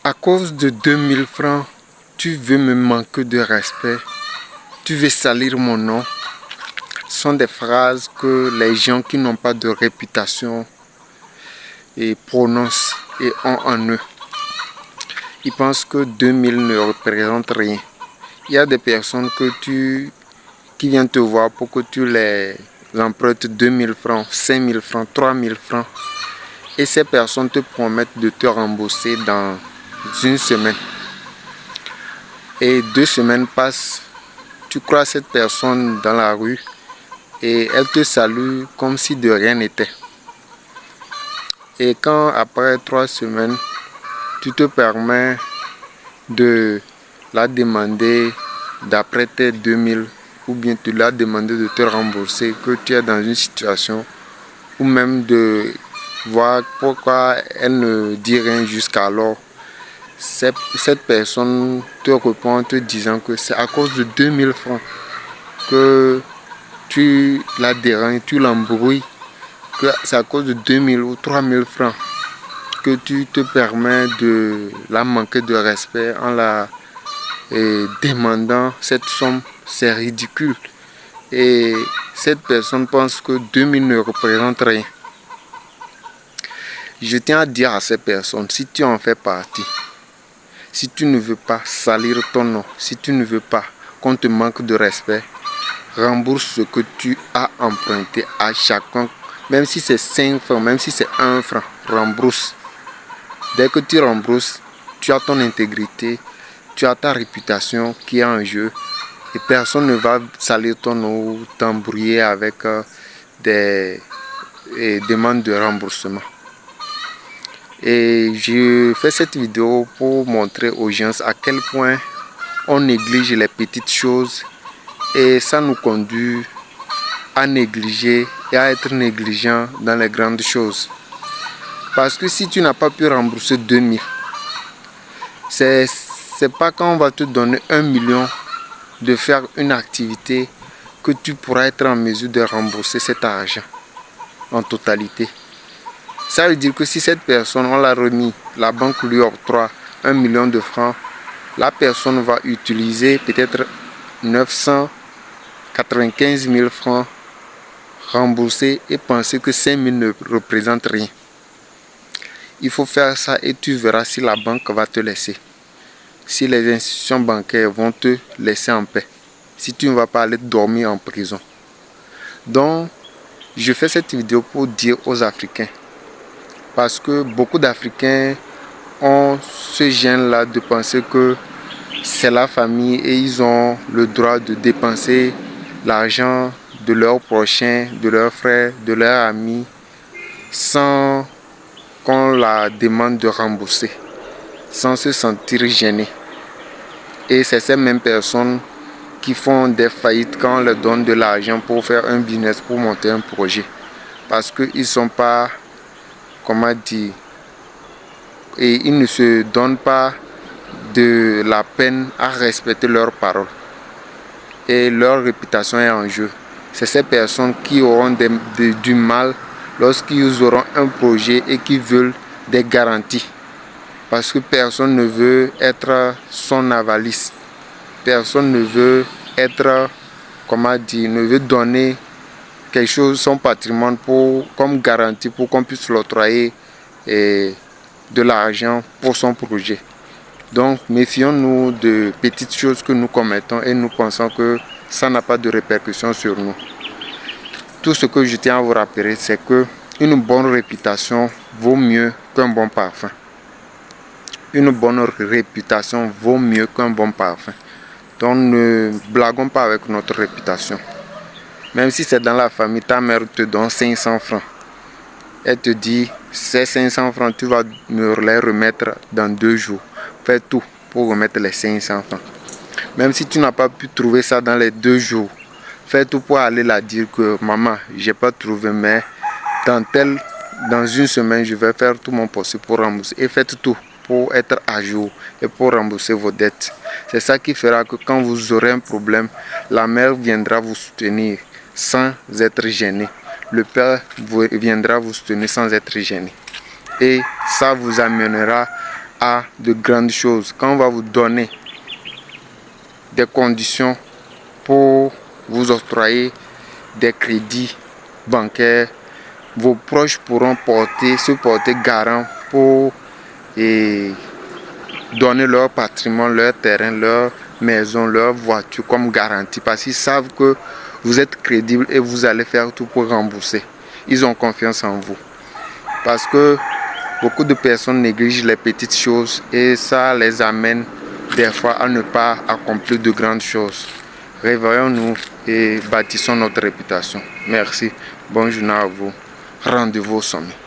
À cause de 2000 francs, tu veux me manquer de respect, tu veux salir mon nom. Ce sont des phrases que les gens qui n'ont pas de réputation et prononcent et ont en eux. Ils pensent que 2000 ne représente rien. Il y a des personnes qui viennent te voir pour que tu les empruntes 2000 francs, 5000 francs, 3000 francs. Et ces personnes te promettent de te rembourser dans une semaine. Et 2 semaines passent, tu crois cette personne dans la rue et elle te salue comme si de rien n'était. Et quand après 3 semaines, tu te permets de la demander d'après tes 2000 ou bien tu l'as demandé de te rembourser, que tu es dans une situation ou même de voir pourquoi elle ne dit rien jusqu'alors. Cette personne te répond en te disant que c'est à cause de 2000 francs que tu la déranges, tu l'embrouilles, que c'est à cause de 2000 ou 3000 francs que tu te permets de la manquer de respect en la demandant cette somme. C'est ridicule. Et cette personne pense que 2000 ne représente rien. Je tiens à dire à ces personnes, si tu en fais partie, si tu ne veux pas salir ton nom, si tu ne veux pas qu'on te manque de respect, rembourse ce que tu as emprunté à chacun. Même si c'est 5 francs, même si c'est 1 franc, rembourse. Dès que tu rembourses, tu as ton intégrité, tu as ta réputation qui est en jeu. Et personne ne va salir ton nom ou t'embrouiller avec des demandes de remboursement. Et je fais cette vidéo pour montrer aux gens à quel point on néglige les petites choses et ça nous conduit à négliger et à être négligent dans les grandes choses. Parce que si tu n'as pas pu rembourser 2000, c'est pas quand on va te donner 1 million de faire une activité que tu pourras être en mesure de rembourser cet argent en totalité. Ça veut dire que si cette personne, on l'a remis, la banque lui octroie 1 million de francs, la personne va utiliser peut-être 995 000 francs remboursés et penser que 5 000 ne représente rien. Il faut faire ça et tu verras si la banque va te laisser. Si les institutions bancaires vont te laisser en paix. Si tu ne vas pas aller dormir en prison. Donc, je fais cette vidéo pour dire aux Africains. Parce que beaucoup d'Africains ont ce gène-là de penser que c'est la famille et ils ont le droit de dépenser l'argent de leurs prochains, de leurs frères, de leurs amis, sans qu'on la demande de rembourser, sans se sentir gêné. Et c'est ces mêmes personnes qui font des faillites quand on leur donne de l'argent pour faire un business, pour monter un projet. Parce qu'ils ne sont pas, comment dire, et ils ne se donnent pas de la peine à respecter leurs paroles. Et leur réputation est en jeu. C'est ces personnes qui auront du mal lorsqu'ils auront un projet et qui veulent des garanties. Parce que personne ne veut être son avaliste. Personne ne veut être, comment dire, ne veut donner quelque chose, son patrimoine comme garantie pour qu'on puisse l'octroyer de l'argent pour son projet. Donc méfions-nous de petites choses que nous commettons et nous pensons que ça n'a pas de répercussions sur nous. Tout ce que je tiens à vous rappeler, c'est que une bonne réputation vaut mieux qu'un bon parfum. Une bonne réputation vaut mieux qu'un bon parfum. Donc ne blaguons pas avec notre réputation. Même si c'est dans la famille, ta mère te donne 500 francs. Elle te dit, ces 500 francs, tu vas me les remettre dans 2 jours. Fais tout pour remettre les 500 francs. Même si tu n'as pas pu trouver ça dans les 2 jours, fais tout pour aller la dire que maman, j'ai pas trouvé, mais dans une semaine, je vais faire tout mon possible pour rembourser. Et faites tout pour être à jour et pour rembourser vos dettes. C'est ça qui fera que quand vous aurez un problème, la mère viendra vous soutenir sans être gêné. Le père viendra vous soutenir sans être gêné. Et ça vous amènera à de grandes choses, quand on va vous donner des conditions pour vous octroyer des crédits bancaires, vos proches pourront se porter garant pour donner leur patrimoine, leur terrain, leur maison, leur voiture comme garantie, parce qu'ils savent que vous êtes crédible et vous allez faire tout pour rembourser. Ils ont confiance en vous. Parce que beaucoup de personnes négligent les petites choses et ça les amène des fois à ne pas accomplir de grandes choses. Réveillons-nous et bâtissons notre réputation. Merci. Bonne journée à vous. Rendez-vous au sommet.